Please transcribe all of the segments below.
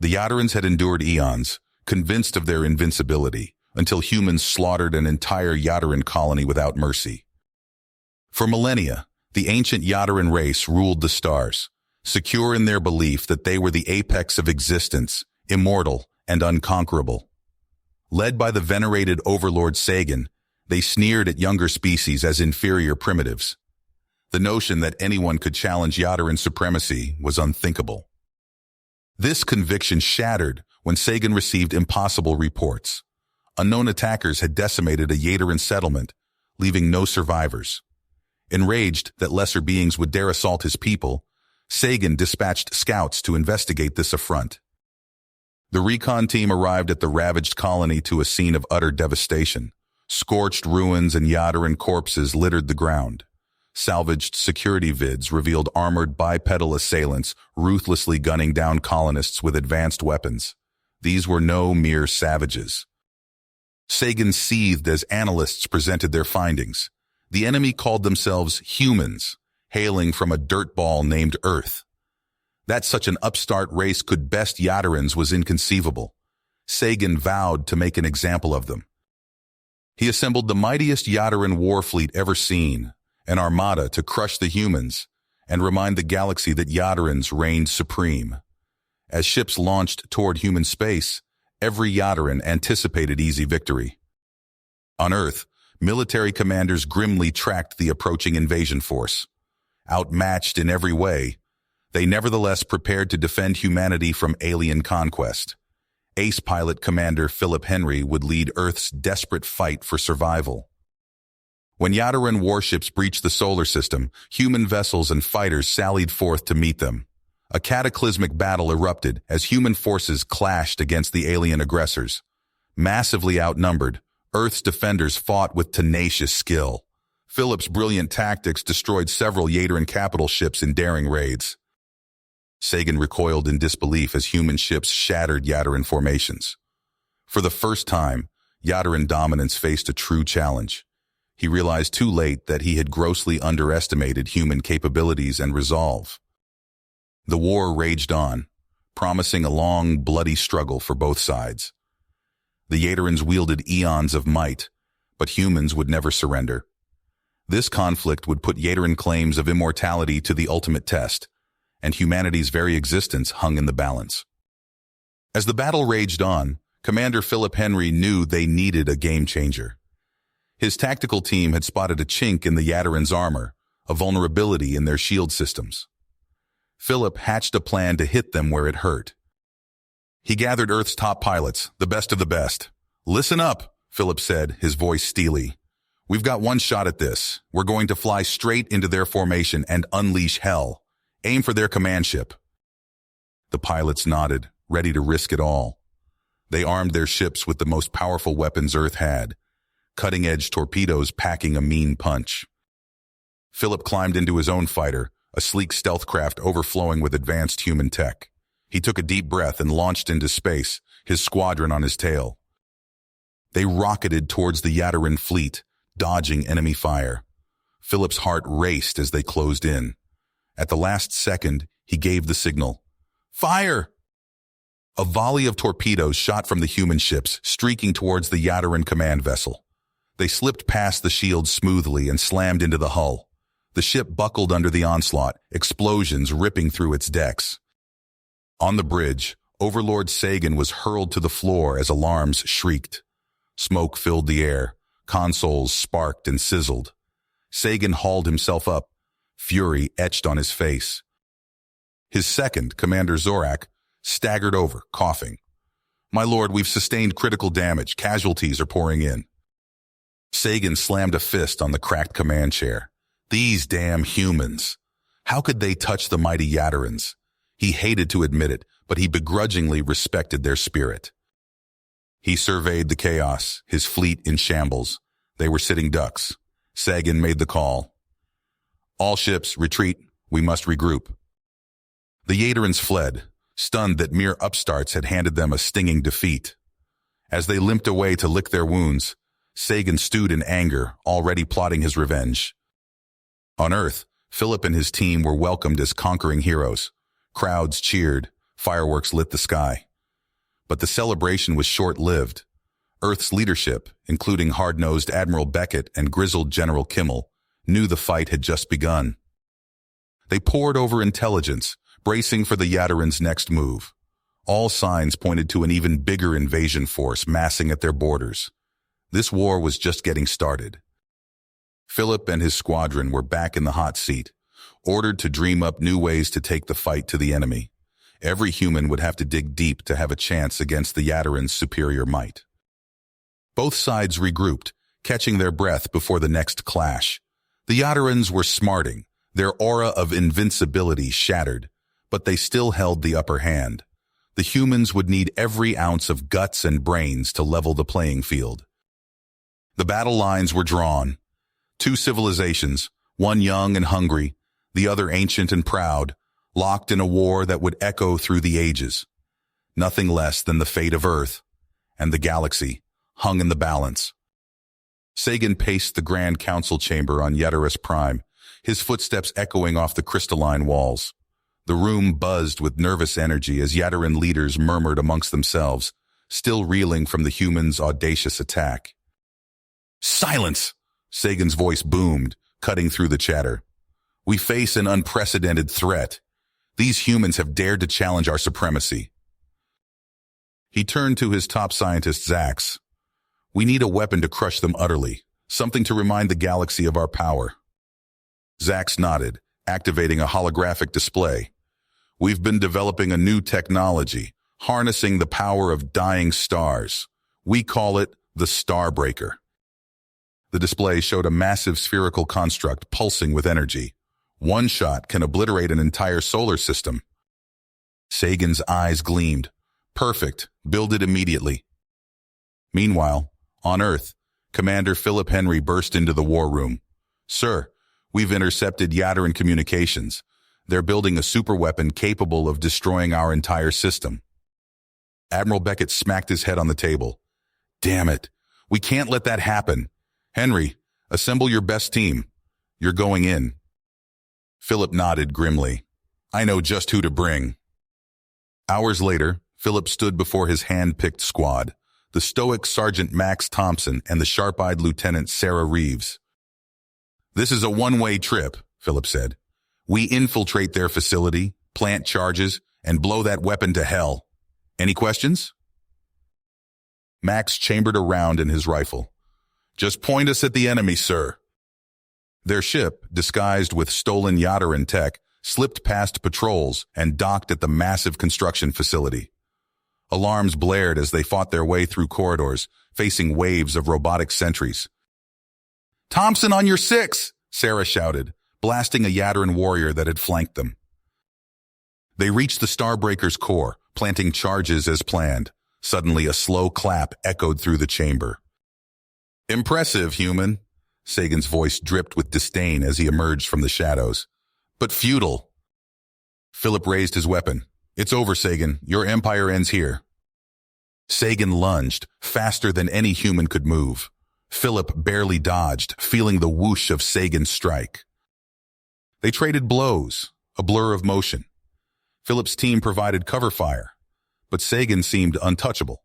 The Yatarans had endured eons, convinced of their invincibility, until humans slaughtered an entire Yataran colony without mercy. For millennia, the ancient Yataran race ruled the stars, secure in their belief that they were the apex of existence, immortal and unconquerable. Led by the venerated overlord Sagan, they sneered at younger species as inferior primitives. The notion that anyone could challenge Yataran supremacy was unthinkable. This conviction shattered when Sagan received impossible reports. Unknown attackers had decimated a Yataran settlement, leaving no survivors. Enraged that lesser beings would dare assault his people, Sagan dispatched scouts to investigate this affront. The recon team arrived at the ravaged colony to a scene of utter devastation. Scorched ruins and Yataran corpses littered the ground. Salvaged security vids revealed armored bipedal assailants ruthlessly gunning down colonists with advanced weapons. These were no mere savages. Sagan seethed as analysts presented their findings. The enemy called themselves humans, hailing from a dirtball named Earth. That such an upstart race could best Yatarans was inconceivable. Sagan vowed to make an example of them. He assembled the mightiest Yataran war fleet ever seen, an armada to crush the humans and remind the galaxy that Yatarans reigned supreme. As ships launched toward human space, every Yataran anticipated easy victory. On Earth, military commanders grimly tracked the approaching invasion force. Outmatched in every way, they nevertheless prepared to defend humanity from alien conquest. Ace pilot Commander Philip Henry would lead Earth's desperate fight for survival. When Yataran warships breached the solar system, human vessels and fighters sallied forth to meet them. A cataclysmic battle erupted as human forces clashed against the alien aggressors. Massively outnumbered, Earth's defenders fought with tenacious skill. Philip's brilliant tactics destroyed several Yataran capital ships in daring raids. Sagan recoiled in disbelief as human ships shattered Yataran formations. For the first time, Yataran dominance faced a true challenge. He realized too late that he had grossly underestimated human capabilities and resolve. The war raged on, promising a long, bloody struggle for both sides. The Yatarans wielded eons of might, but humans would never surrender. This conflict would put Yataran claims of immortality to the ultimate test, and humanity's very existence hung in the balance. As the battle raged on, Commander Philip Henry knew they needed a game-changer. His tactical team had spotted a chink in the Yatarans' armor, a vulnerability in their shield systems. Philip hatched a plan to hit them where it hurt. He gathered Earth's top pilots, the best of the best. "Listen up," Philip said, his voice steely. "We've got one shot at this. We're going to fly straight into their formation and unleash hell. Aim for their command ship." The pilots nodded, ready to risk it all. They armed their ships with the most powerful weapons Earth had, cutting-edge torpedoes packing a mean punch. Philip climbed into his own fighter, a sleek stealth craft overflowing with advanced human tech. He took a deep breath and launched into space, his squadron on his tail. They rocketed towards the Yataran fleet, dodging enemy fire. Philip's heart raced as they closed in. At the last second, he gave the signal. "Fire!" A volley of torpedoes shot from the human ships, streaking towards the Yataran command vessel. They slipped past the shields smoothly and slammed into the hull. The ship buckled under the onslaught, explosions ripping through its decks. On the bridge, Overlord Sagan was hurled to the floor as alarms shrieked. Smoke filled the air, consoles sparked and sizzled. Sagan hauled himself up, fury etched on his face. His second, Commander Zorak, staggered over, coughing. "My lord, we've sustained critical damage. Casualties are pouring in." Sagan slammed a fist on the cracked command chair. These damn humans. How could they touch the mighty Yatarans? He hated to admit it, but he begrudgingly respected their spirit. He surveyed the chaos, his fleet in shambles. They were sitting ducks. Sagan made the call. "All ships, retreat. We must regroup." The Yatarans fled, stunned that mere upstarts had handed them a stinging defeat. As they limped away to lick their wounds, Sagan stewed in anger, already plotting his revenge. On Earth, Philip and his team were welcomed as conquering heroes. Crowds cheered, fireworks lit the sky. But the celebration was short-lived. Earth's leadership, including hard-nosed Admiral Beckett and grizzled General Kimmel, knew the fight had just begun. They pored over intelligence, bracing for the Yaddaran's next move. All signs pointed to an even bigger invasion force massing at their borders. This war was just getting started. Philip and his squadron were back in the hot seat, ordered to dream up new ways to take the fight to the enemy. Every human would have to dig deep to have a chance against the Yaddaran's superior might. Both sides regrouped, catching their breath before the next clash. The Yaddarans were smarting, their aura of invincibility shattered, but they still held the upper hand. The humans would need every ounce of guts and brains to level the playing field. The battle lines were drawn. Two civilizations, one young and hungry, the other ancient and proud, locked in a war that would echo through the ages. Nothing less than the fate of Earth and the galaxy hung in the balance. Sagan paced the Grand Council chamber on Yeddarus Prime, his footsteps echoing off the crystalline walls. The room buzzed with nervous energy as Yaddaran leaders murmured amongst themselves, still reeling from the humans' audacious attack. "Silence!" Sagan's voice boomed, cutting through the chatter. "We face an unprecedented threat. These humans have dared to challenge our supremacy." He turned to his top scientist, Zax. "We need a weapon to crush them utterly, something to remind the galaxy of our power." Zax nodded, activating a holographic display. "We've been developing a new technology, harnessing the power of dying stars. We call it the Starbreaker." The display showed a massive spherical construct pulsing with energy. One shot can obliterate an entire solar system. Sagan's eyes gleamed. "Perfect. Build it immediately." Meanwhile, on Earth, Commander Philip Henry burst into the war room. "Sir, we've intercepted Yaddaran communications. They're building a superweapon capable of destroying our entire system." Admiral Beckett smacked his head on the table. "Damn it. We can't let that happen. Henry, assemble your best team. You're going in." Philip nodded grimly. "I know just who to bring." Hours later, Philip stood before his hand-picked squad, the stoic Sergeant Max Thompson and the sharp-eyed Lieutenant Sarah Reeves. "This is a one-way trip," Philip said. "We infiltrate their facility, plant charges, and blow that weapon to hell. Any questions?" Max chambered a round in his rifle. "Just point us at the enemy, sir." Their ship, disguised with stolen Yaddaran tech, slipped past patrols and docked at the massive construction facility. Alarms blared as they fought their way through corridors, facing waves of robotic sentries. "Thompson on your 6!" Sarah shouted, blasting a Yaddaran warrior that had flanked them. They reached the Starbreaker's core, planting charges as planned. Suddenly, a slow clap echoed through the chamber. "Impressive, human." Sagan's voice dripped with disdain as he emerged from the shadows. "But futile." Philip raised his weapon. "It's over, Sagan. Your empire ends here." Sagan lunged, faster than any human could move. Philip barely dodged, feeling the whoosh of Sagan's strike. They traded blows, a blur of motion. Philip's team provided cover fire, but Sagan seemed untouchable.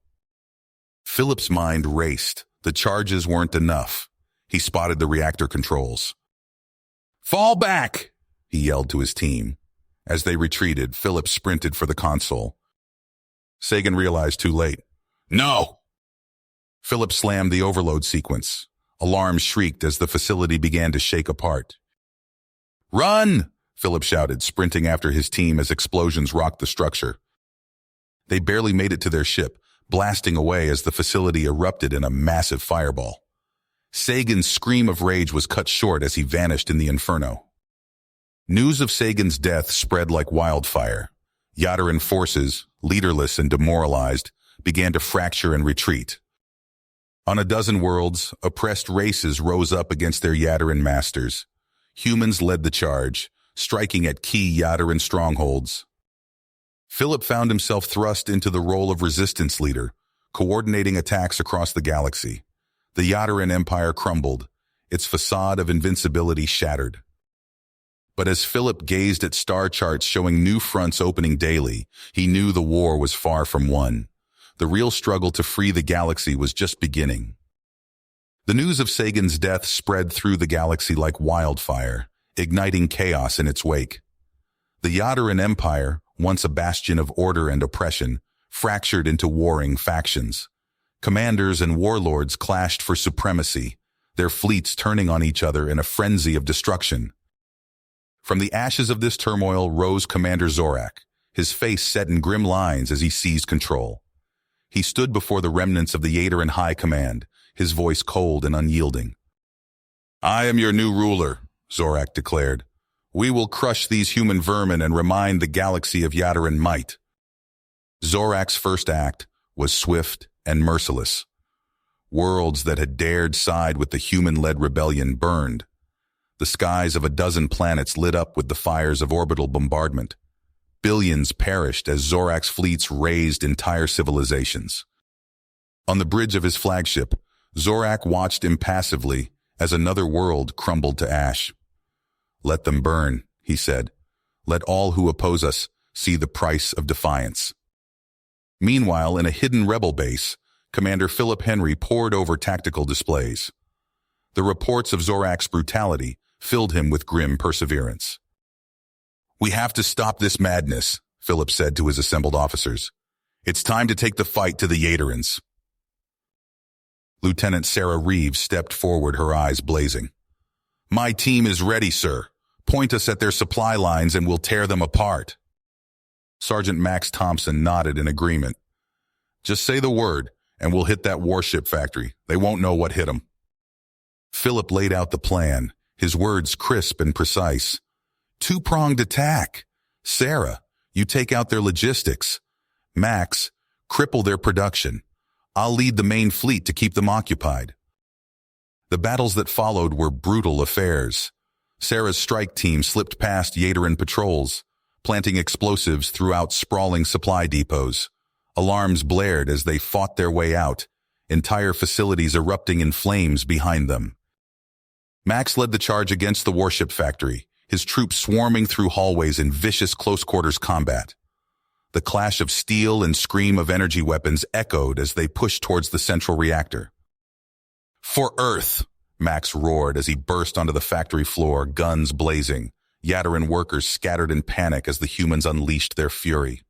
Philip's mind raced. The charges weren't enough. He spotted the reactor controls. "Fall back!" he yelled to his team. As they retreated, Philip sprinted for the console. Sagan realized too late. "No!" Philip slammed the overload sequence. Alarms shrieked as the facility began to shake apart. "Run!" Philip shouted, sprinting after his team as explosions rocked the structure. They barely made it to their ship, blasting away as the facility erupted in a massive fireball. Sagan's scream of rage was cut short as he vanished in the inferno. News of Sagan's death spread like wildfire. Yaddaran forces, leaderless and demoralized, began to fracture and retreat. On a dozen worlds, oppressed races rose up against their Yaddaran masters. Humans led the charge, striking at key Yaddaran strongholds. Philip found himself thrust into the role of resistance leader, coordinating attacks across the galaxy. The Yaddaran Empire crumbled, its facade of invincibility shattered. But as Philip gazed at star charts showing new fronts opening daily, he knew the war was far from won. The real struggle to free the galaxy was just beginning. The news of Sagan's death spread through the galaxy like wildfire, igniting chaos in its wake. The Yadaran Empire, once a bastion of order and oppression, fractured into warring factions. Commanders and warlords clashed for supremacy, their fleets turning on each other in a frenzy of destruction. From the ashes of this turmoil rose Commander Zorak, his face set in grim lines as he seized control. He stood before the remnants of the Yadaran High Command, his voice cold and unyielding. "I am your new ruler," Zorak declared. "We will crush these human vermin and remind the galaxy of Yadaran might." Zorak's first act was swift and merciless. Worlds that had dared side with the human-led rebellion burned. The skies of a dozen planets lit up with the fires of orbital bombardment. Billions perished as Zorak's fleets razed entire civilizations. On the bridge of his flagship, Zorak watched impassively as another world crumbled to ash. "Let them burn," he said. "Let all who oppose us see the price of defiance." Meanwhile, in a hidden rebel base, Commander Philip Henry pored over tactical displays. The reports of Zorak's brutality filled him with grim perseverance. "We have to stop this madness," Philip said to his assembled officers. "It's time to take the fight to the Yadarans." Lieutenant Sarah Reeves stepped forward, her eyes blazing. "My team is ready, sir. Point us at their supply lines and we'll tear them apart." Sergeant Max Thompson nodded in agreement. "Just say the word, and we'll hit that warship factory. They won't know what hit them." Philip laid out the plan, his words crisp and precise. "Two-pronged attack. Sarah, you take out their logistics. Max, cripple their production. I'll lead the main fleet to keep them occupied." The battles that followed were brutal affairs. Sarah's strike team slipped past Yadaran patrols, planting explosives throughout sprawling supply depots. Alarms blared as they fought their way out, entire facilities erupting in flames behind them. Max led the charge against the warship factory, his troops swarming through hallways in vicious close-quarters combat. The clash of steel and scream of energy weapons echoed as they pushed towards the central reactor. "For Earth!" Max roared as he burst onto the factory floor, guns blazing. Yadaran workers scattered in panic as the humans unleashed their fury.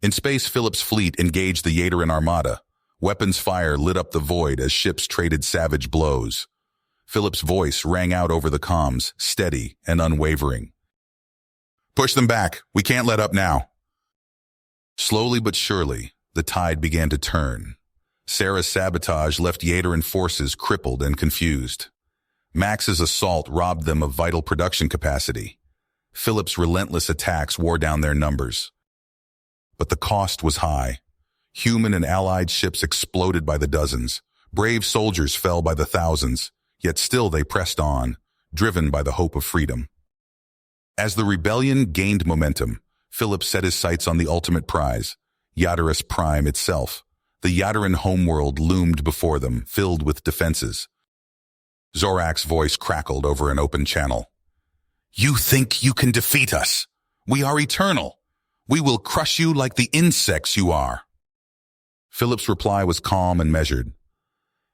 In space, Philip's fleet engaged the Yadaran armada. Weapons fire lit up the void as ships traded savage blows. Philip's voice rang out over the comms, steady and unwavering. "Push them back. We can't let up now." Slowly but surely, the tide began to turn. Sarah's sabotage left Yadaran forces crippled and confused. Max's assault robbed them of vital production capacity. Philip's relentless attacks wore down their numbers. But the cost was high. Human and allied ships exploded by the dozens. Brave soldiers fell by the thousands, yet still they pressed on, driven by the hope of freedom. As the rebellion gained momentum, Philip set his sights on the ultimate prize, Yadaris Prime itself. The Yadaran homeworld loomed before them, filled with defenses. Zorak's voice crackled over an open channel. "You think you can defeat us? We are eternal. We will crush you like the insects you are." Philip's reply was calm and measured.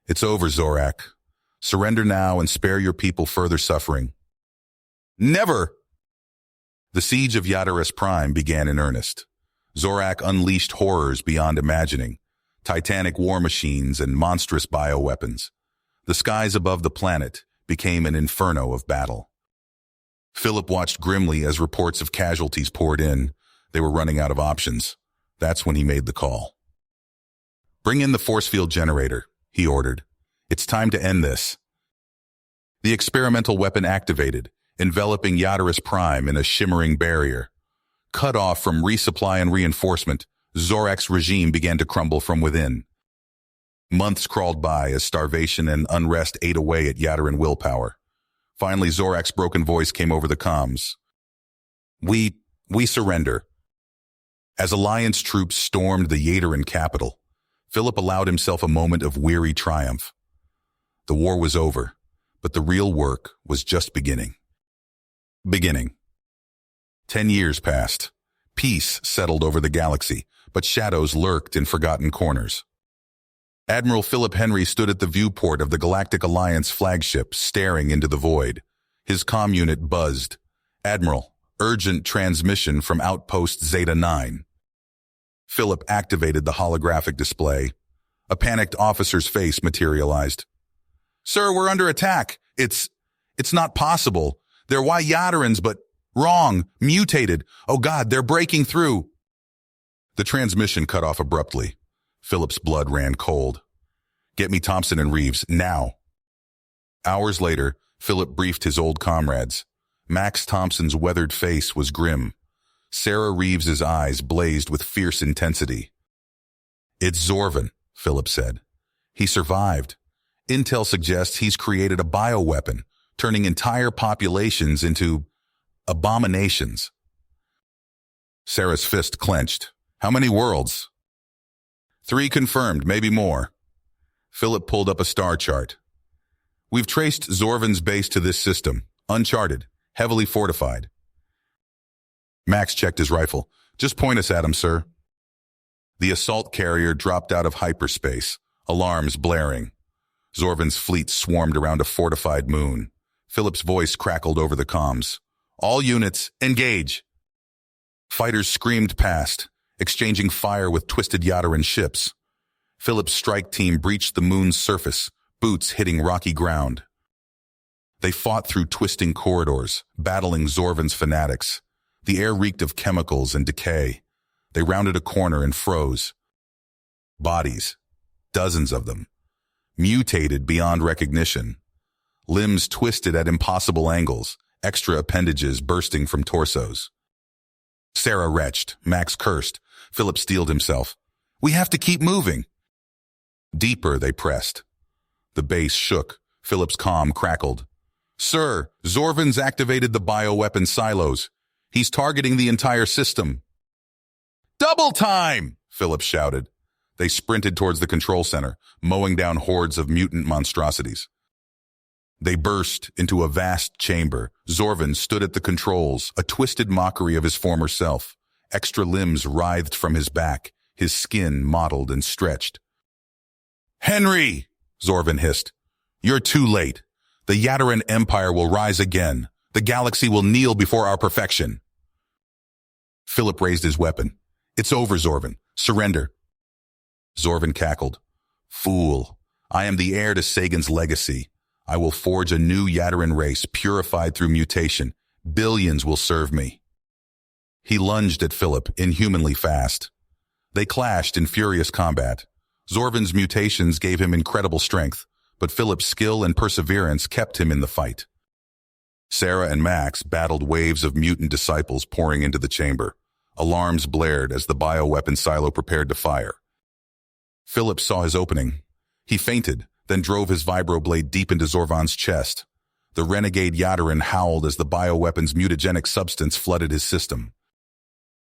"It's over, Zorak. Surrender now and spare your people further suffering." "Never!" The siege of Yadaris Prime began in earnest. Zorak unleashed horrors beyond imagining, titanic war machines and monstrous bioweapons. The skies above the planet became an inferno of battle. Philip watched grimly as reports of casualties poured in. They were running out of options. That's when he made the call. "Bring in the force field generator," he ordered. "It's time to end this." The experimental weapon activated, enveloping Yadaris Prime in a shimmering barrier. Cut off from resupply and reinforcement, Zorak's regime began to crumble from within. Months crawled by as starvation and unrest ate away at Yadaran willpower. Finally, Zorak's broken voice came over the comms. We surrender." As Alliance troops stormed the Yadaran capital, Philip allowed himself a moment of weary triumph. The war was over, but the real work was just beginning. 10 years passed. Peace settled over the galaxy, but shadows lurked in forgotten corners. Admiral Philip Henry stood at the viewport of the Galactic Alliance flagship, staring into the void. His comm unit buzzed. "Admiral, urgent transmission from Outpost Zeta 9. Philip activated the holographic display. A panicked officer's face materialized. "Sir, we're under attack. It's not possible. They're Yatarans, but wrong, mutated. Oh God, they're breaking through." The transmission cut off abruptly. Philip's blood ran cold. "Get me Thompson and Reeves, now." Hours later, Philip briefed his old comrades. Max Thompson's weathered face was grim. Sarah Reeves's eyes blazed with fierce intensity. "It's Zorvan," Philip said. "He survived. Intel suggests he's created a bioweapon, turning entire populations into abominations." Sarah's fist clenched. "How many worlds?" "3 confirmed, maybe more." Philip pulled up a star chart. "We've traced Zorvan's base to this system, uncharted, heavily fortified." Max checked his rifle. "Just point us at him, sir." The assault carrier dropped out of hyperspace, alarms blaring. Zorvan's fleet swarmed around a fortified moon. Philip's voice crackled over the comms. "All units, engage!" Fighters screamed past, exchanging fire with twisted Yataran ships. Philip's strike team breached the moon's surface, boots hitting rocky ground. They fought through twisting corridors, battling Zorvan's fanatics. The air reeked of chemicals and decay. They rounded a corner and froze. Bodies, dozens of them, mutated beyond recognition. Limbs twisted at impossible angles, extra appendages bursting from torsos. Sarah retched, Max cursed. Philip steeled himself. "We have to keep moving." Deeper they pressed. The base shook. Philip's comm crackled. "Sir, Zorvan's activated the bioweapon silos. He's targeting the entire system." "Double time!" Philip shouted. They sprinted towards the control center, mowing down hordes of mutant monstrosities. They burst into a vast chamber. Zorvan stood at the controls, a twisted mockery of his former self. Extra limbs writhed from his back, his skin mottled and stretched. "Henry!" Zorvan hissed. "You're too late. The Yataran Empire will rise again. The galaxy will kneel before our perfection." Philip raised his weapon. "It's over, Zorvan. Surrender." Zorvan cackled. "Fool. I am the heir to Sagan's legacy. I will forge a new Yataran race purified through mutation. Billions will serve me." He lunged at Philip, inhumanly fast. They clashed in furious combat. Zorvan's mutations gave him incredible strength, but Philip's skill and perseverance kept him in the fight. Sarah and Max battled waves of mutant disciples pouring into the chamber. Alarms blared as the bioweapon silo prepared to fire. Philip saw his opening. He feinted, then drove his vibroblade deep into Zorvan's chest. The renegade Yataran howled as the bioweapon's mutagenic substance flooded his system.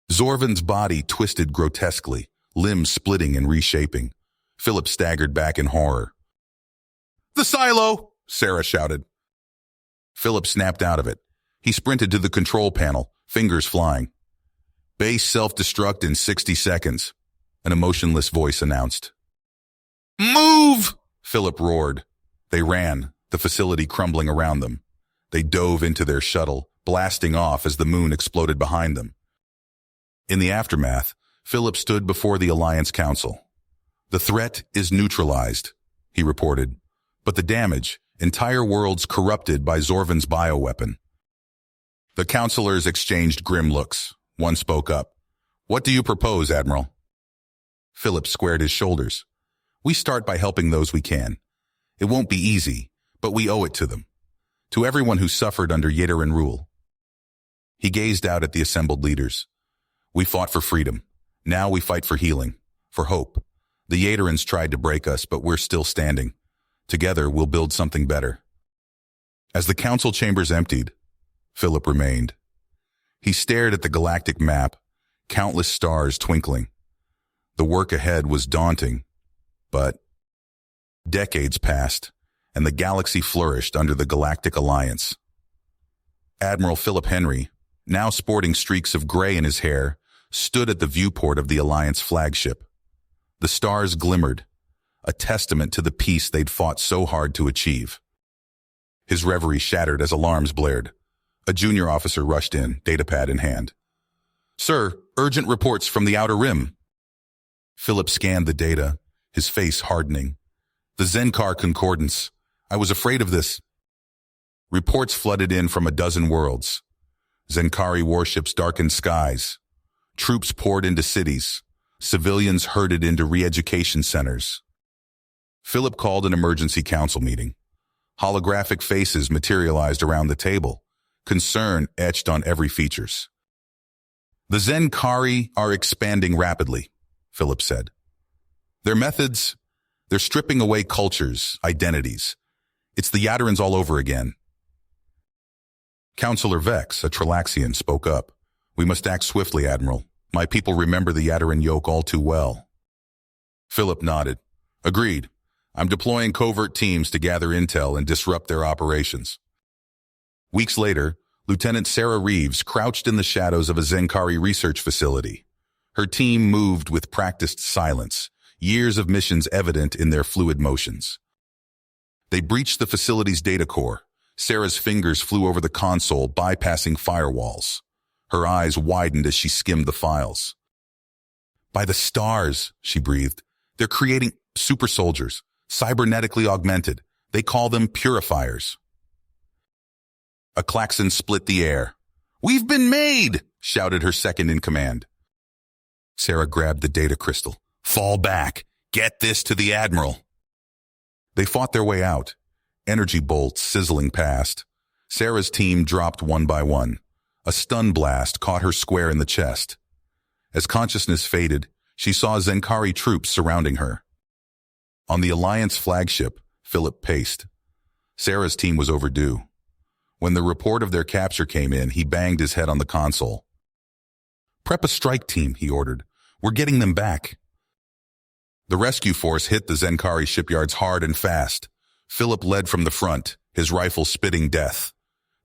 Zorvan's body twisted grotesquely, limbs splitting and reshaping. Philip staggered back in horror. "The silo!" Sarah shouted. Philip snapped out of it. He sprinted to the control panel, fingers flying. "Base self-destruct in 60 seconds, an emotionless voice announced. "Move!" Philip roared. They ran, the facility crumbling around them. They dove into their shuttle, blasting off as the moon exploded behind them. In the aftermath, Philip stood before the Alliance Council. "The threat is neutralized," he reported, "but the damage, entire worlds corrupted by Zorvan's bioweapon." The counselors exchanged grim looks. One spoke up. "What do you propose, Admiral?" Philip squared his shoulders. "We start by helping those we can. It won't be easy, but we owe it to them. To everyone who suffered under Yataran rule." He gazed out at the assembled leaders. "We fought for freedom. Now we fight for healing, for hope. The Yatarans tried to break us, but we're still standing. Together, we'll build something better." As the council chambers emptied, Philip remained. He stared at the galactic map, countless stars twinkling. The work ahead was daunting, but decades passed, and the galaxy flourished under the Galactic Alliance. Admiral Philip Henry, now sporting streaks of gray in his hair, stood at the viewport of the Alliance flagship. The stars glimmered, a testament to the peace they'd fought so hard to achieve. His reverie shattered as alarms blared. A junior officer rushed in, datapad in hand. "Sir, urgent reports from the Outer Rim." Philip scanned the data, his face hardening. "The Zenkar Concordance. I was afraid of this." Reports flooded in from a dozen worlds. Zenkari warships darkened skies. Troops poured into cities. Civilians herded into re-education centers. Philip called an emergency council meeting. Holographic faces materialized around the table, concern etched on every features. "The Zenkari are expanding rapidly," Philip said. "Their methods, they're stripping away cultures, identities. It's the Yatarans all over again." Counselor Vex, a Tralaxian, spoke up. "We must act swiftly, Admiral. My people remember the Yataran yoke all too well." Philip nodded. "Agreed. I'm deploying covert teams to gather intel and disrupt their operations." Weeks later, Lieutenant Sarah Reeves crouched in the shadows of a Zenkari research facility. Her team moved with practiced silence, years of missions evident in their fluid motions. They breached the facility's data core. Sarah's fingers flew over the console, bypassing firewalls. Her eyes widened as she skimmed the files. "By the stars," she breathed. "They're creating super soldiers, cybernetically augmented. They call them purifiers." A klaxon split the air. "We've been made!" shouted her second-in-command. Sarah grabbed the data crystal. "Fall back. Get this to the Admiral." They fought their way out, energy bolts sizzling past. Sarah's team dropped one by one. A stun blast caught her square in the chest. As consciousness faded, she saw Zenkari troops surrounding her. On the Alliance flagship, Philip paced. Sarah's team was overdue. When the report of their capture came in, he banged his head on the console. "Prep a strike team," he ordered. "We're getting them back." The rescue force hit the Zenkari shipyards hard and fast. Philip led from the front, his rifle spitting death.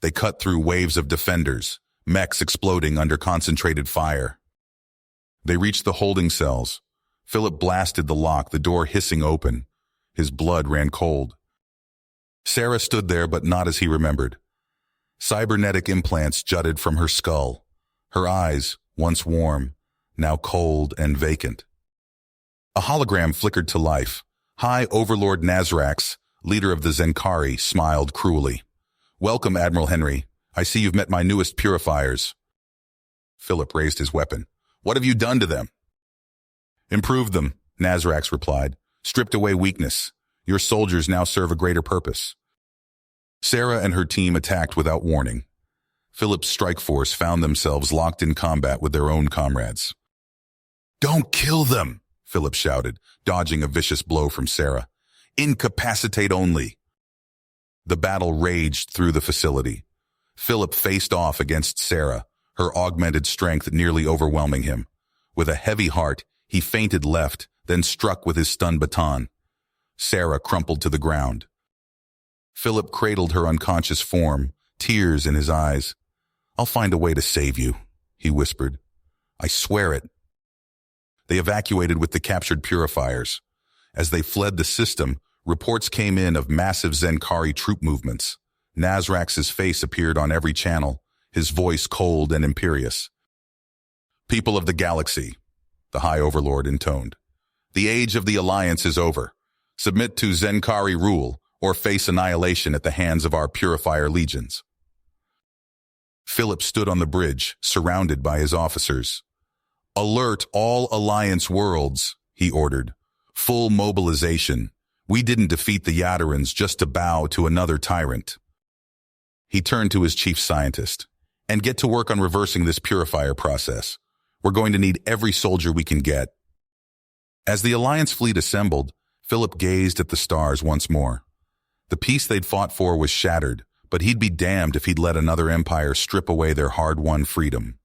They cut through waves of defenders, mechs exploding under concentrated fire. They reached the holding cells. Philip blasted the lock, the door hissing open. His blood ran cold. Sarah stood there, but not as he remembered. Cybernetic implants jutted from her skull. Her eyes, once warm, now cold and vacant. A hologram flickered to life. High Overlord Nazrax, leader of the Zenkari, smiled cruelly. "Welcome, Admiral Henry. I see you've met my newest purifiers." Philip raised his weapon. "What have you done to them?" "Improved them," Nazrax replied. "Stripped away weakness. Your soldiers now serve a greater purpose." Sarah and her team attacked without warning. Philip's strike force found themselves locked in combat with their own comrades. "Don't kill them," Philip shouted, dodging a vicious blow from Sarah. "Incapacitate only." The battle raged through the facility. Philip faced off against Sarah, her augmented strength nearly overwhelming him. With a heavy heart, he feinted left, then struck with his stun baton. Sarah crumpled to the ground. Philip cradled her unconscious form, tears in his eyes. "I'll find a way to save you," he whispered. "I swear it." They evacuated with the captured purifiers. As they fled the system, reports came in of massive Zenkari troop movements. Nazrax's face appeared on every channel, his voice cold and imperious. "People of the galaxy," the High Overlord intoned. "The age of the Alliance is over. Submit to Zenkari rule or face annihilation at the hands of our purifier legions." Philip stood on the bridge, surrounded by his officers. "Alert all Alliance worlds," he ordered. "Full mobilization. We didn't defeat the Yatarans just to bow to another tyrant." He turned to his chief scientist. "And get to work on reversing this purifier process. We're going to need every soldier we can get." As the Alliance fleet assembled, Philip gazed at the stars once more. The peace they'd fought for was shattered, but he'd be damned if he'd let another empire strip away their hard-won freedom.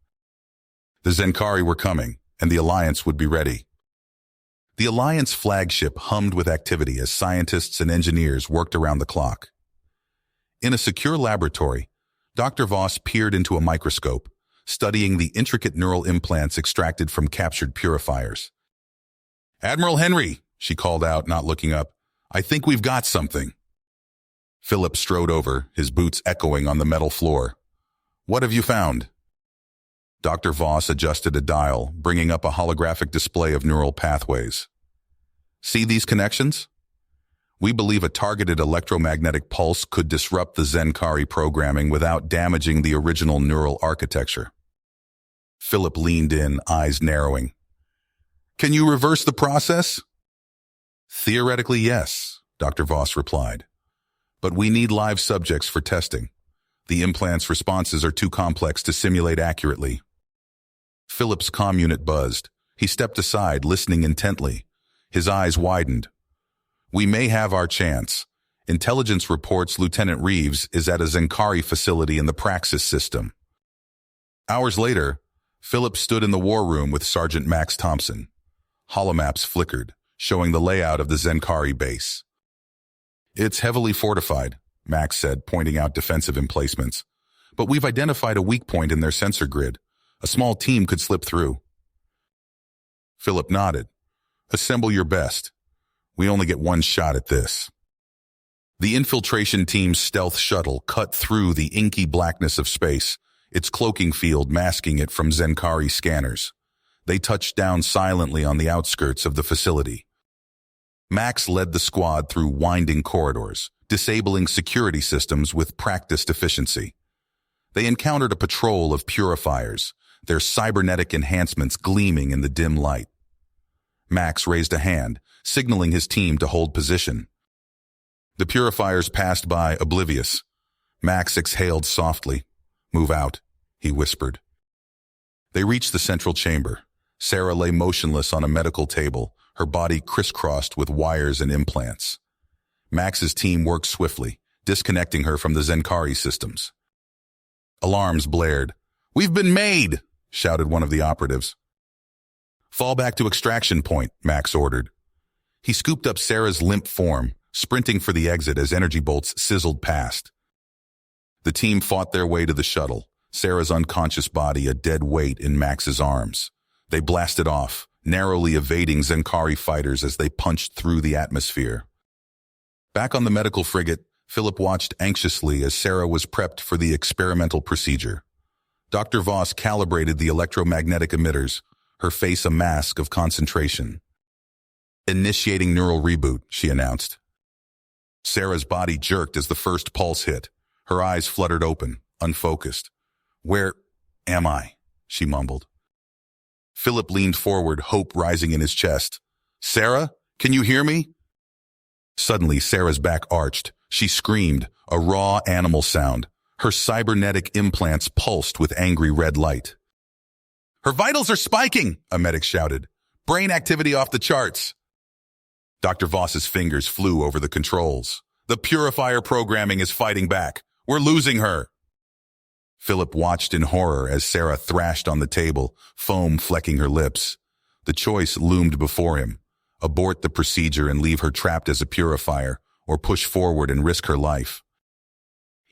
The Zenkari were coming, and the Alliance would be ready. The Alliance flagship hummed with activity as scientists and engineers worked around the clock. In a secure laboratory, Dr. Voss peered into a microscope, studying the intricate neural implants extracted from captured purifiers. "Admiral Henry," she called out, not looking up, "I think we've got something." Philip strode over, his boots echoing on the metal floor. "What have you found?" Dr. Voss adjusted a dial, bringing up a holographic display of neural pathways. "See these connections? We believe a targeted electromagnetic pulse could disrupt the Zenkari programming without damaging the original neural architecture." Philip leaned in, eyes narrowing. "Can you reverse the process?" "Theoretically, yes," Dr. Voss replied. "But we need live subjects for testing. The implant's responses are too complex to simulate accurately." Philip's comm unit buzzed. He stepped aside, listening intently. His eyes widened. "We may have our chance. Intelligence reports Lieutenant Reeves is at a Zenkari facility in the Praxis system." Hours later, Philip stood in the war room with Sergeant Max Thompson. Holomaps flickered, showing the layout of the Zenkari base. "It's heavily fortified," Max said, pointing out defensive emplacements. "But we've identified a weak point in their sensor grid. A small team could slip through." Philip nodded. "Assemble your best. We only get one shot at this." The infiltration team's stealth shuttle cut through the inky blackness of space, its cloaking field masking it from Zenkari scanners. They touched down silently on the outskirts of the facility. Max led the squad through winding corridors, disabling security systems with practiced efficiency. They encountered a patrol of purifiers, their cybernetic enhancements gleaming in the dim light. Max raised a hand, signaling his team to hold position. The purifiers passed by, oblivious. Max exhaled softly. "Move out," he whispered. They reached the central chamber. Sarah lay motionless on a medical table, her body crisscrossed with wires and implants. Max's team worked swiftly, disconnecting her from the Zenkari systems. Alarms blared. "We've been made!" shouted one of the operatives. "Fall back to extraction point," Max ordered. He scooped up Sarah's limp form, sprinting for the exit as energy bolts sizzled past. The team fought their way to the shuttle, Sarah's unconscious body a dead weight in Max's arms. They blasted off, narrowly evading Zenkari fighters as they punched through the atmosphere. Back on the medical frigate, Philip watched anxiously as Sarah was prepped for the experimental procedure. Dr. Voss calibrated the electromagnetic emitters, her face a mask of concentration. "Initiating neural reboot," she announced. Sarah's body jerked as the first pulse hit. Her eyes fluttered open, unfocused. "Where am I?" she mumbled. Philip leaned forward, hope rising in his chest. "Sarah, can you hear me?" Suddenly, Sarah's back arched. She screamed, a raw animal sound. Her cybernetic implants pulsed with angry red light. "Her vitals are spiking!" a medic shouted. "Brain activity off the charts!" Dr. Voss's fingers flew over the controls. "The purifier programming is fighting back. We're losing her!" Philip watched in horror as Sarah thrashed on the table, foam flecking her lips. The choice loomed before him. Abort the procedure and leave her trapped as a purifier, or push forward and risk her life.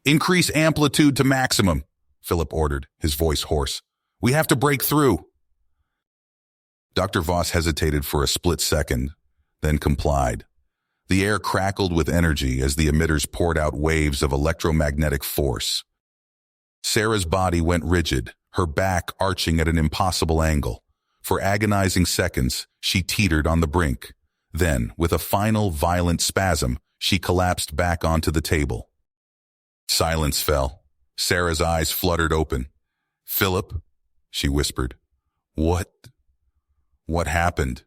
"Increase amplitude to maximum," Philip ordered, his voice hoarse. "We have to break through." Dr. Voss hesitated for a split second, then complied. The air crackled with energy as the emitters poured out waves of electromagnetic force. Sarah's body went rigid, her back arching at an impossible angle. For agonizing seconds, she teetered on the brink. Then, with a final violent spasm, she collapsed back onto the table. Silence fell. Sarah's eyes fluttered open. "Philip," she whispered. What happened?"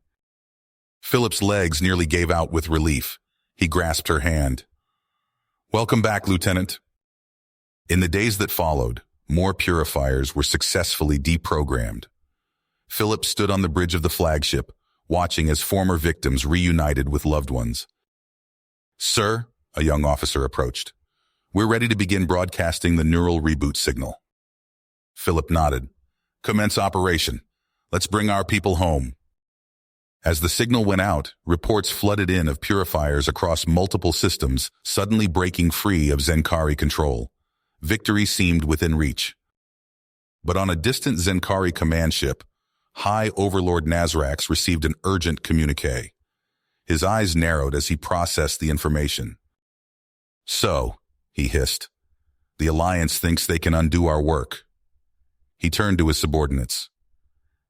Philip's legs nearly gave out with relief. He grasped her hand. "Welcome back, Lieutenant." In the days that followed, more purifiers were successfully deprogrammed. Philip stood on the bridge of the flagship, watching as former victims reunited with loved ones. "Sir," a young officer approached, "we're ready to begin broadcasting the neural reboot signal." Philip nodded. "Commence operation. Let's bring our people home." As the signal went out, reports flooded in of purifiers across multiple systems suddenly breaking free of Zenkari control. Victory seemed within reach. But on a distant Zenkari command ship, High Overlord Nazrax received an urgent communique. His eyes narrowed as he processed the information. "So," he hissed, "the Alliance thinks they can undo our work." He turned to his subordinates.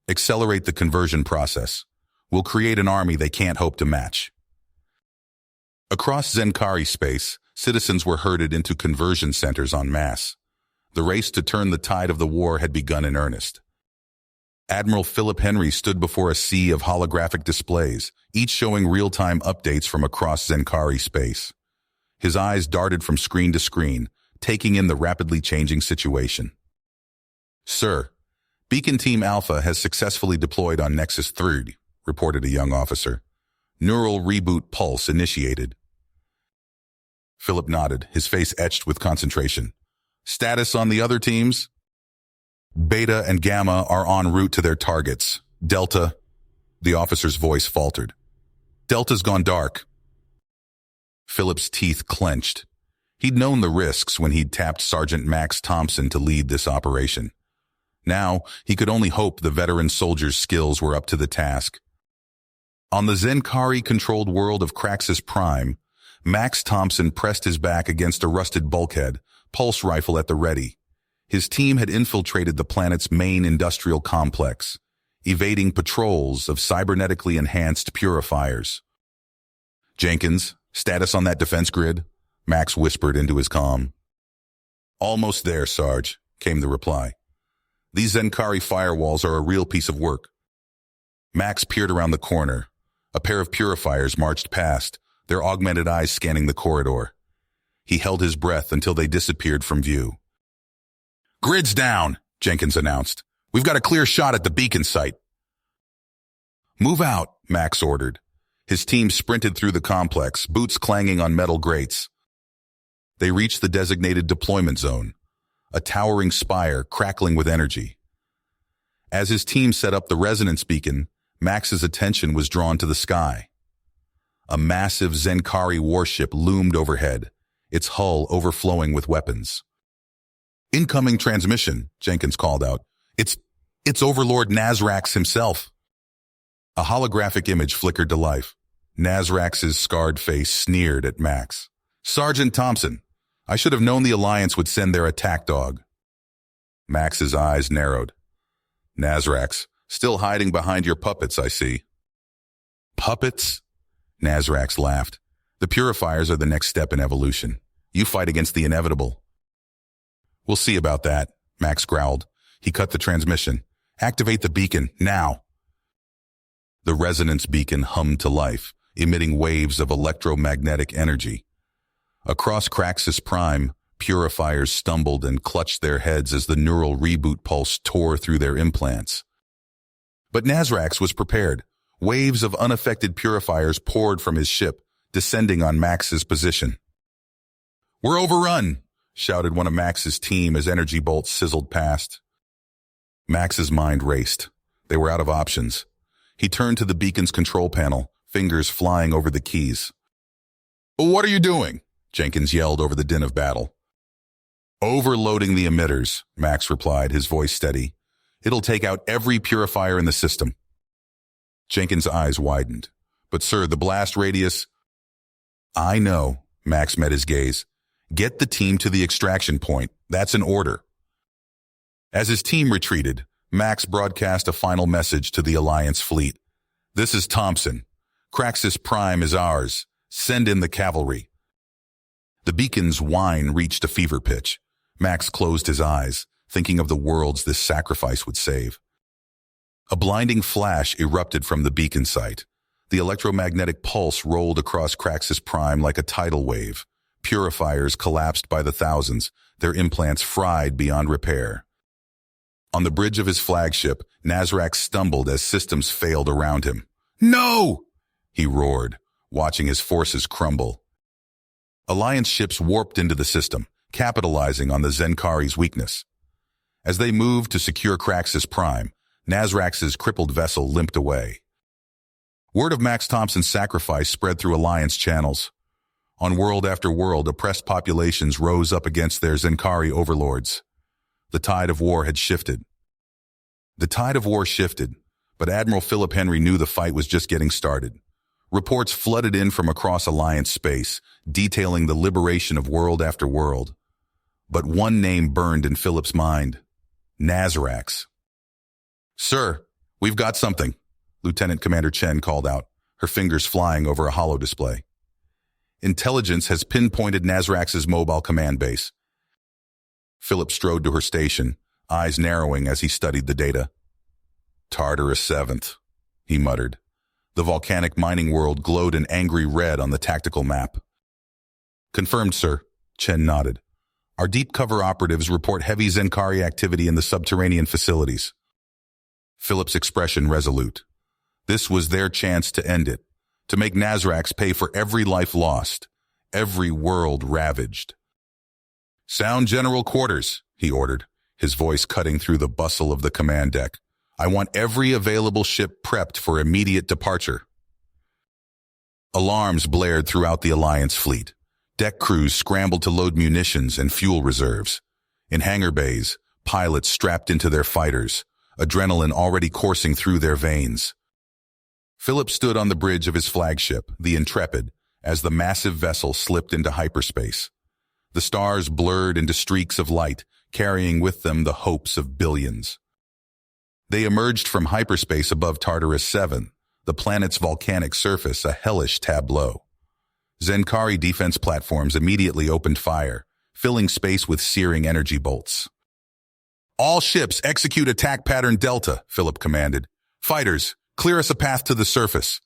"Accelerate the conversion process. We'll create an army they can't hope to match." Across Zenkari space, citizens were herded into conversion centers en masse. The race to turn the tide of the war had begun in earnest. Admiral Philip Henry stood before a sea of holographic displays, each showing real-time updates from across Zenkari space. His eyes darted from screen to screen, taking in the rapidly changing situation. "Sir, Beacon Team Alpha has successfully deployed on Nexus 3, reported a young officer. "Neural reboot pulse initiated." Philip nodded, his face etched with concentration. "Status on the other teams?" "Beta and Gamma are en route to their targets. Delta..." The officer's voice faltered. "Delta's gone dark." Philip's teeth clenched. He'd known the risks when he'd tapped Sergeant Max Thompson to lead this operation. Now, he could only hope the veteran soldier's skills were up to the task. On the Zenkari-controlled world of Craxus Prime, Max Thompson pressed his back against a rusted bulkhead, pulse rifle at the ready. His team had infiltrated the planet's main industrial complex, evading patrols of cybernetically enhanced purifiers. "Jenkins, status on that defense grid?" Max whispered into his comm. "Almost there, Sarge," came the reply. "These Zenkari firewalls are a real piece of work." Max peered around the corner. A pair of purifiers marched past, their augmented eyes scanning the corridor. He held his breath until they disappeared from view. "Grid's down," Jenkins announced. "We've got a clear shot at the beacon site." "Move out," Max ordered. His team sprinted through the complex, boots clanging on metal grates. They reached the designated deployment zone, a towering spire crackling with energy. As his team set up the resonance beacon, Max's attention was drawn to the sky. A massive Zenkari warship loomed overhead, its hull overflowing with weapons. "Incoming transmission," Jenkins called out. It's Overlord Nazrax himself." A holographic image flickered to life. Nazrax's scarred face sneered at Max. "Sergeant Thompson, I should have known the Alliance would send their attack dog." Max's eyes narrowed. "Nazrax, still hiding behind your puppets, I see." "Puppets?" Nazrax laughed. "The purifiers are the next step in evolution. You fight against the inevitable." "We'll see about that," Max growled. He cut the transmission. "Activate the beacon, now." The resonance beacon hummed to life, emitting waves of electromagnetic energy. Across Craxus Prime, purifiers stumbled and clutched their heads as the neural reboot pulse tore through their implants. But Nazrax was prepared. Waves of unaffected purifiers poured from his ship, descending on Max's position. "We're overrun!" shouted one of Max's team as energy bolts sizzled past. Max's mind raced. They were out of options. He turned to the beacon's control panel, fingers flying over the keys. "What are you doing?" Jenkins yelled over the din of battle. "Overloading the emitters," Max replied, his voice steady. "It'll take out every purifier in the system." Jenkins' eyes widened. "But sir, the blast radius—" "I know," Max met his gaze. "Get the team to the extraction point. That's an order." As his team retreated, Max broadcast a final message to the Alliance fleet. "This is Thompson. Craxus Prime is ours. Send in the cavalry." The beacon's whine reached a fever pitch. Max closed his eyes, thinking of the worlds this sacrifice would save. A blinding flash erupted from the beacon site. The electromagnetic pulse rolled across Craxus Prime like a tidal wave. Purifiers collapsed by the thousands, their implants fried beyond repair. On the bridge of his flagship, Nazrax stumbled as systems failed around him. "No!" he roared, watching his forces crumble. Alliance ships warped into the system, capitalizing on the Zenkari's weakness. As they moved to secure Craxus Prime, Nazrax's crippled vessel limped away. Word of Max Thompson's sacrifice spread through Alliance channels. On world after world, oppressed populations rose up against their Zenkari overlords. The tide of war had shifted. The tide of war shifted, but Admiral Philip Henry knew the fight was just getting started. Reports flooded in from across Alliance space, detailing the liberation of world after world. But one name burned in Philip's mind: Nazarax. "Sir, we've got something," Lieutenant Commander Chen called out, her fingers flying over a holo display. "Intelligence has pinpointed Nazarax's mobile command base." Philip strode to her station, eyes narrowing as he studied the data. "Tartarus 7th, he muttered. The volcanic mining world glowed an angry red on the tactical map. "Confirmed, sir," Chen nodded. "Our deep cover operatives report heavy Zenkari activity in the subterranean facilities." Philip's expression resolute. This was their chance to end it, to make Nazarax pay for every life lost, every world ravaged. "Sound general quarters," he ordered, his voice cutting through the bustle of the command deck. "I want every available ship prepped for immediate departure." Alarms blared throughout the Alliance fleet. Deck crews scrambled to load munitions and fuel reserves. In hangar bays, pilots strapped into their fighters, adrenaline already coursing through their veins. Philip stood on the bridge of his flagship, the Intrepid, as the massive vessel slipped into hyperspace. The stars blurred into streaks of light, carrying with them the hopes of billions. They emerged from hyperspace above Tartarus 7, the planet's volcanic surface a hellish tableau. Zenkari defense platforms immediately opened fire, filling space with searing energy bolts. "All ships execute attack pattern Delta," Philip commanded. "Fighters, clear us a path to the surface."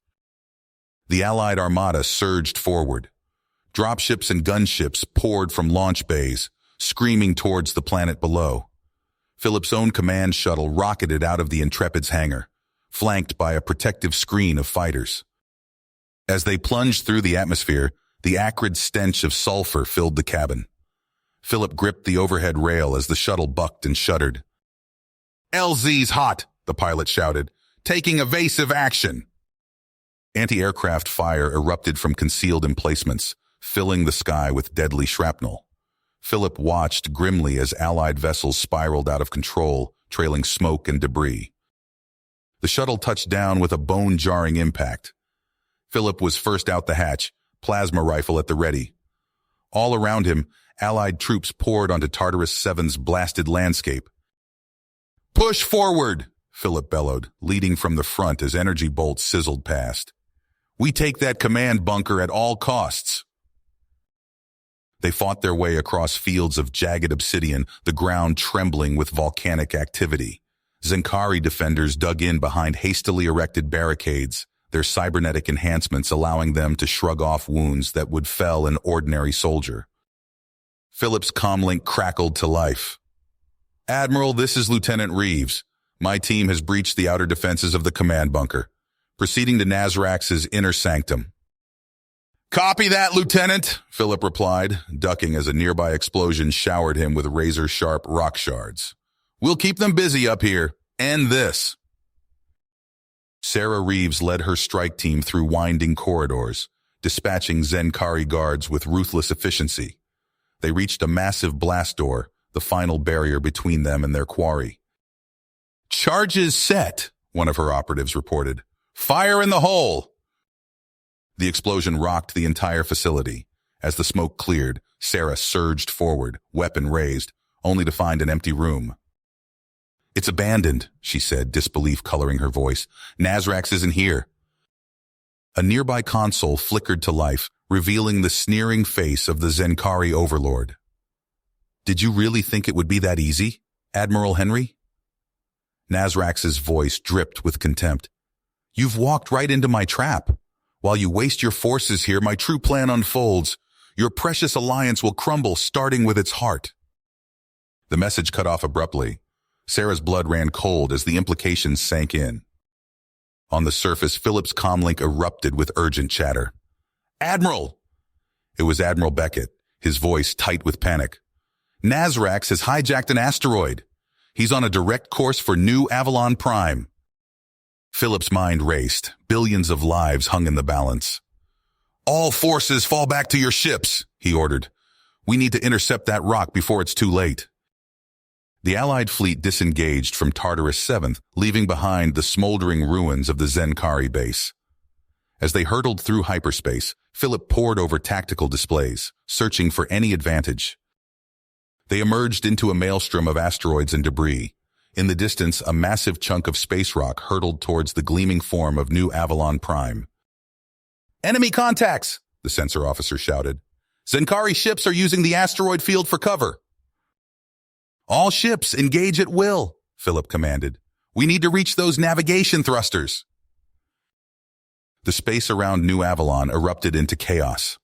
The Allied armada surged forward. Dropships and gunships poured from launch bays, screaming towards the planet below. Philip's own command shuttle rocketed out of the Intrepid's hangar, flanked by a protective screen of fighters. As they plunged through the atmosphere, the acrid stench of sulfur filled the cabin. Philip gripped the overhead rail as the shuttle bucked and shuddered. "LZ's hot," the pilot shouted, "taking evasive action." Anti-aircraft fire erupted from concealed emplacements, filling the sky with deadly shrapnel. Philip watched grimly as Allied vessels spiraled out of control, trailing smoke and debris. The shuttle touched down with a bone-jarring impact. Philip was first out the hatch, plasma rifle at the ready. All around him, Allied troops poured onto Tartarus 7's blasted landscape. "Push forward!" Philip bellowed, leading from the front as energy bolts sizzled past. "We take that command bunker at all costs." They fought their way across fields of jagged obsidian, the ground trembling with volcanic activity. Zenkari defenders dug in behind hastily erected barricades, their cybernetic enhancements allowing them to shrug off wounds that would fell an ordinary soldier. Philip's comlink crackled to life. "Admiral, this is Lieutenant Reeves. My team has breached the outer defenses of the command bunker, proceeding to Nazarax's inner sanctum." "Copy that, Lieutenant," Philip replied, ducking as a nearby explosion showered him with razor-sharp rock shards. "We'll keep them busy up here. End this." Sarah Reeves led her strike team through winding corridors, dispatching Zenkari guards with ruthless efficiency. They reached a massive blast door, the final barrier between them and their quarry. "Charges set," one of her operatives reported. "Fire in the hole!" The explosion rocked the entire facility. As the smoke cleared, Sarah surged forward, weapon raised, only to find an empty room. "It's abandoned," she said, disbelief coloring her voice. "Nazarax isn't here." A nearby console flickered to life, revealing the sneering face of the Zenkari overlord. "Did you really think it would be that easy, Admiral Henry?" Nazarax's voice dripped with contempt. "You've walked right into my trap. While you waste your forces here, my true plan unfolds. Your precious alliance will crumble, starting with its heart." The message cut off abruptly. Sarah's blood ran cold as the implications sank in. On the surface, Philip's comlink erupted with urgent chatter. "Admiral!" It was Admiral Beckett, his voice tight with panic. "Nazarax has hijacked an asteroid. He's on a direct course for New Avalon Prime." Philip's mind raced. Billions of lives hung in the balance. "All forces fall back to your ships," he ordered. "We need to intercept that rock before it's too late." The Allied fleet disengaged from Tartarus 7th, leaving behind the smoldering ruins of the Zenkari base. As they hurtled through hyperspace, Philip pored over tactical displays, searching for any advantage. They emerged into a maelstrom of asteroids and debris. In the distance, a massive chunk of space rock hurtled towards the gleaming form of New Avalon Prime. "Enemy contacts!" the sensor officer shouted. "Zenkari ships are using the asteroid field for cover." "All ships, engage at will," Philip commanded. "We need to reach those navigation thrusters." The space around New Avalon erupted into chaos.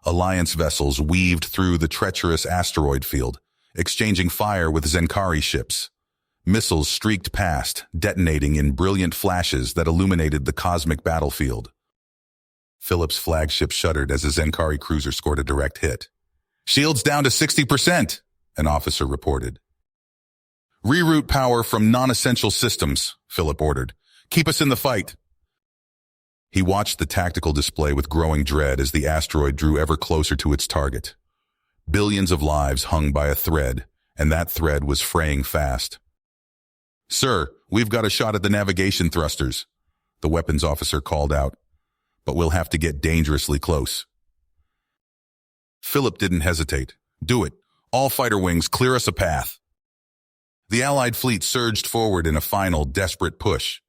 Alliance vessels weaved through the treacherous asteroid field, exchanging fire with Zenkari ships. Missiles streaked past, detonating in brilliant flashes that illuminated the cosmic battlefield. Philip's flagship shuddered as a Zenkari cruiser scored a direct hit. "Shields down to 60%, an officer reported. "Reroute power from non-essential systems," Philip ordered. "Keep us in the fight." He watched the tactical display with growing dread as the asteroid drew ever closer to its target. Billions of lives hung by a thread, and that thread was fraying fast. "Sir, we've got a shot at the navigation thrusters," the weapons officer called out. "But we'll have to get dangerously close." Philip didn't hesitate. "Do it. All fighter wings, clear us a path." The Allied fleet surged forward in a final, desperate push.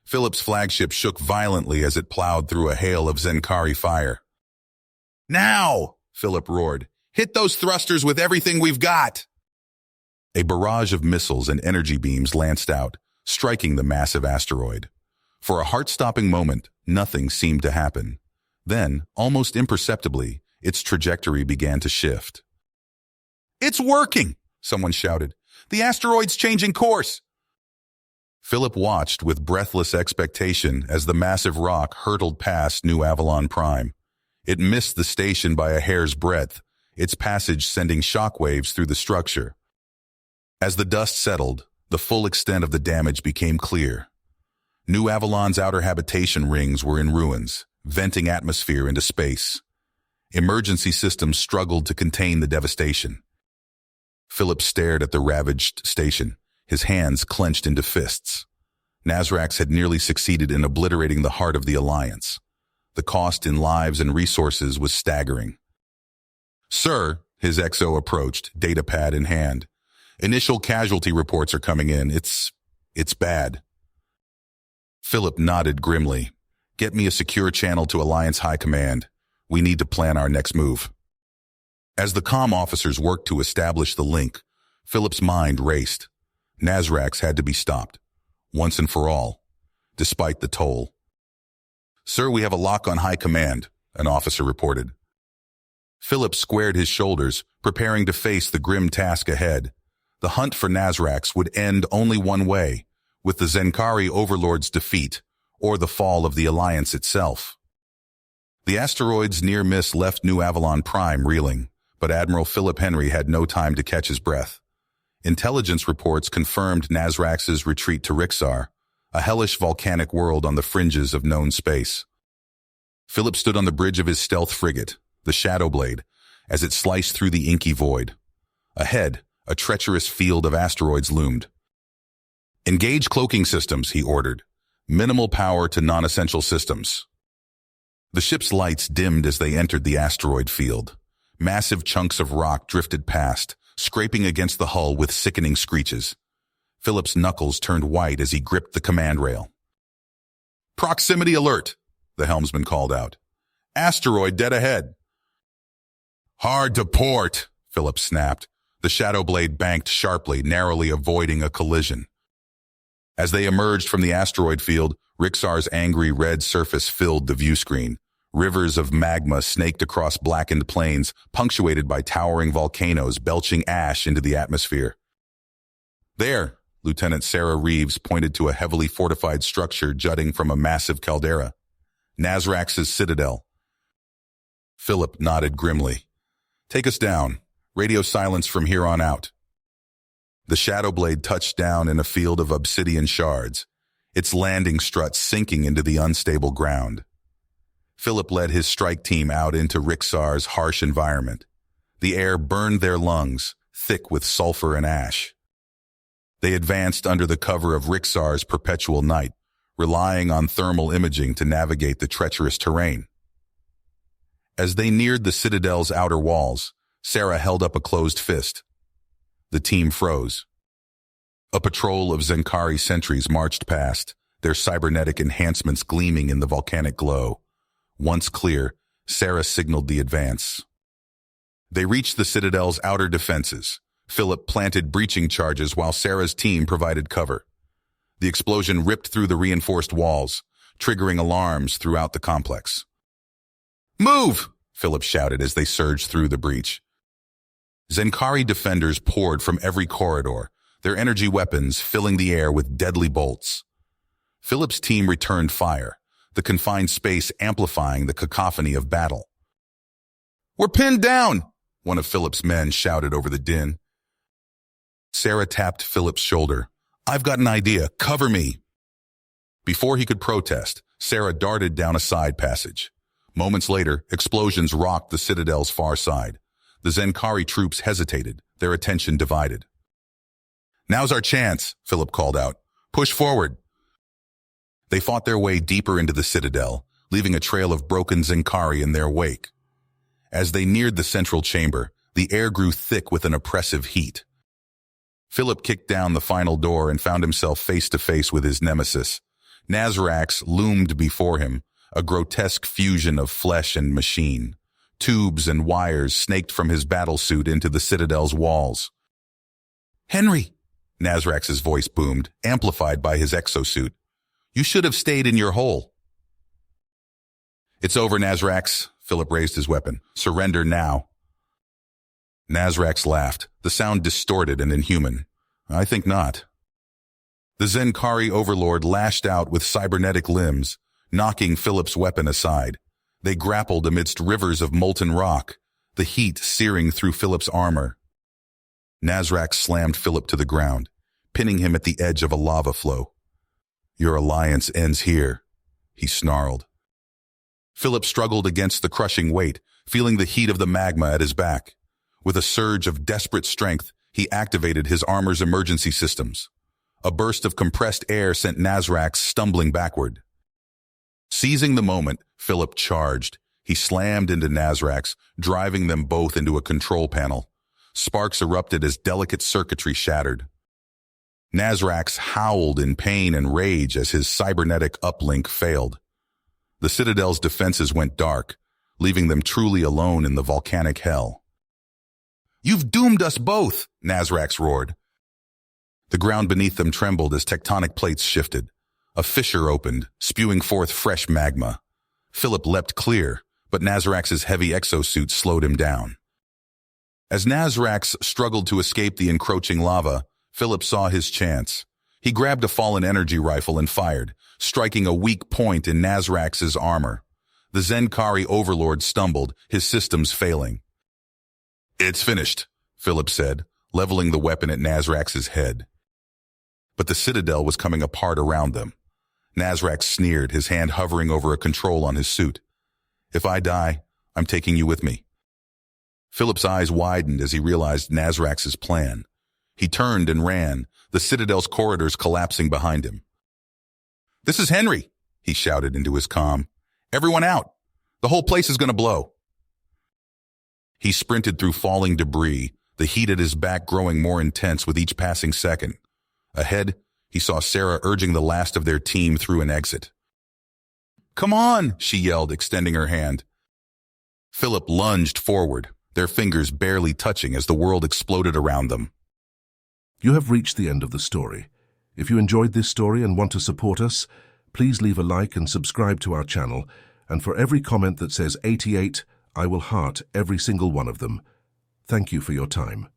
Philip's flagship shook violently as it plowed through a hail of Zenkari fire. "Now!" Philip roared. "Hit those thrusters with everything we've got!" A barrage of missiles and energy beams lanced out, striking the massive asteroid. For a heart-stopping moment, nothing seemed to happen. Then, almost imperceptibly, its trajectory began to shift. "It's working!" someone shouted. "The asteroid's changing course!" Philip watched with breathless expectation as the massive rock hurtled past New Avalon Prime. It missed the station by a hair's breadth, its passage sending shockwaves through the structure. As the dust settled, the full extent of the damage became clear. New Avalon's outer habitation rings were in ruins, venting atmosphere into space. Emergency systems struggled to contain the devastation. Philip stared at the ravaged station, his hands clenched into fists. Nazrax had nearly succeeded in obliterating the heart of the Alliance. The cost in lives and resources was staggering. "Sir," his XO approached, datapad in hand. "Initial casualty reports are coming in. It's bad." Philip nodded grimly. "Get me a secure channel to Alliance High Command. We need to plan our next move." As the comm officers worked to establish the link, Philip's mind raced. Nazrax had to be stopped, once and for all, despite the toll. "Sir, we have a lock on High Command," an officer reported. Philip squared his shoulders, preparing to face the grim task ahead. The hunt for Nazrax would end only one way, with the Zenkari overlord's defeat, or the fall of the Alliance itself. The asteroid's near miss left New Avalon Prime reeling, but Admiral Philip Henry had no time to catch his breath. Intelligence reports confirmed Nazrax's retreat to Rixar, a hellish volcanic world on the fringes of known space. Philip stood on the bridge of his stealth frigate, the Shadowblade, as it sliced through the inky void. Ahead, a treacherous field of asteroids loomed. "Engage cloaking systems," he ordered. "Minimal power to non-essential systems." The ship's lights dimmed as they entered the asteroid field. Massive chunks of rock drifted past, scraping against the hull with sickening screeches. Philip's knuckles turned white as he gripped the command rail. "Proximity alert," the helmsman called out. "Asteroid dead ahead." "Hard to port," Philip snapped. The Shadowblade banked sharply, narrowly avoiding a collision. As they emerged from the asteroid field, Rixar's angry red surface filled the viewscreen. Rivers of magma snaked across blackened plains, punctuated by towering volcanoes belching ash into the atmosphere. "There," Lieutenant Sarah Reeves pointed to a heavily fortified structure jutting from a massive caldera. "Nazrax's citadel." Philip nodded grimly. "Take us down. Radio silence from here on out." The Shadowblade touched down in a field of obsidian shards, its landing strut sinking into the unstable ground. Philip led his strike team out into Rixar's harsh environment. The air burned their lungs, thick with sulfur and ash. They advanced under the cover of Rixar's perpetual night, relying on thermal imaging to navigate the treacherous terrain. As they neared the citadel's outer walls, Sarah held up a closed fist. The team froze. A patrol of Zenkari sentries marched past, their cybernetic enhancements gleaming in the volcanic glow. Once clear, Sarah signaled the advance. They reached the citadel's outer defenses. Philip planted breaching charges while Sarah's team provided cover. The explosion ripped through the reinforced walls, triggering alarms throughout the complex. "Move!" Philip shouted as they surged through the breach. Zenkari defenders poured from every corridor, their energy weapons filling the air with deadly bolts. Philip's team returned fire, the confined space amplifying the cacophony of battle. "We're pinned down!" one of Philip's men shouted over the din. Sarah tapped Philip's shoulder. "I've got an idea. Cover me." Before he could protest, Sarah darted down a side passage. Moments later, explosions rocked the citadel's far side. The Zenkari troops hesitated, their attention divided. "Now's our chance," Philip called out. "Push forward." They fought their way deeper into the citadel, leaving a trail of broken Zenkari in their wake. As they neared the central chamber, the air grew thick with an oppressive heat. Philip kicked down the final door and found himself face to face with his nemesis. Nazrax loomed before him, a grotesque fusion of flesh and machine. Tubes and wires snaked from his battlesuit into the citadel's walls. "Henry!" Nazrax's voice boomed, amplified by his exosuit. "You should have stayed in your hole." "It's over, Nazrax." Philip raised his weapon. "Surrender now." Nazrax laughed, the sound distorted and inhuman. "I think not." The Zenkari overlord lashed out with cybernetic limbs, knocking Philip's weapon aside. They grappled amidst rivers of molten rock, the heat searing through Philip's armor. Nazrax slammed Philip to the ground, pinning him at the edge of a lava flow. "Your alliance ends here," he snarled. Philip struggled against the crushing weight, feeling the heat of the magma at his back. With a surge of desperate strength, he activated his armor's emergency systems. A burst of compressed air sent Nazrax stumbling backward. Seizing the moment, Philip charged. He slammed into Nazrax, driving them both into a control panel. Sparks erupted as delicate circuitry shattered. Nazrax howled in pain and rage as his cybernetic uplink failed. The Citadel's defenses went dark, leaving them truly alone in the volcanic hell. "You've doomed us both!" Nazrax roared. The ground beneath them trembled as tectonic plates shifted. A fissure opened, spewing forth fresh magma. Philip leapt clear, but Nazrax's heavy exosuit slowed him down. As Nazrax struggled to escape the encroaching lava, Philip saw his chance. He grabbed a fallen energy rifle and fired, striking a weak point in Nazrax's armor. The Zenkari overlord stumbled, his systems failing. "It's finished," Philip said, leveling the weapon at Nazrax's head. But the Citadel was coming apart around them. Nazrax sneered, his hand hovering over a control on his suit. "If I die, I'm taking you with me." Philip's eyes widened as he realized Nazrax's plan. He turned and ran, the Citadel's corridors collapsing behind him. "This is Henry," he shouted into his comm. "Everyone out! The whole place is going to blow." He sprinted through falling debris, the heat at his back growing more intense with each passing second. Ahead, he saw Sarah urging the last of their team through an exit. "Come on!" she yelled, extending her hand. Philip lunged forward, their fingers barely touching as the world exploded around them. You have reached the end of the story. If you enjoyed this story and want to support us, please leave a like and subscribe to our channel, and for every comment that says 88, I will heart every single one of them. Thank you for your time.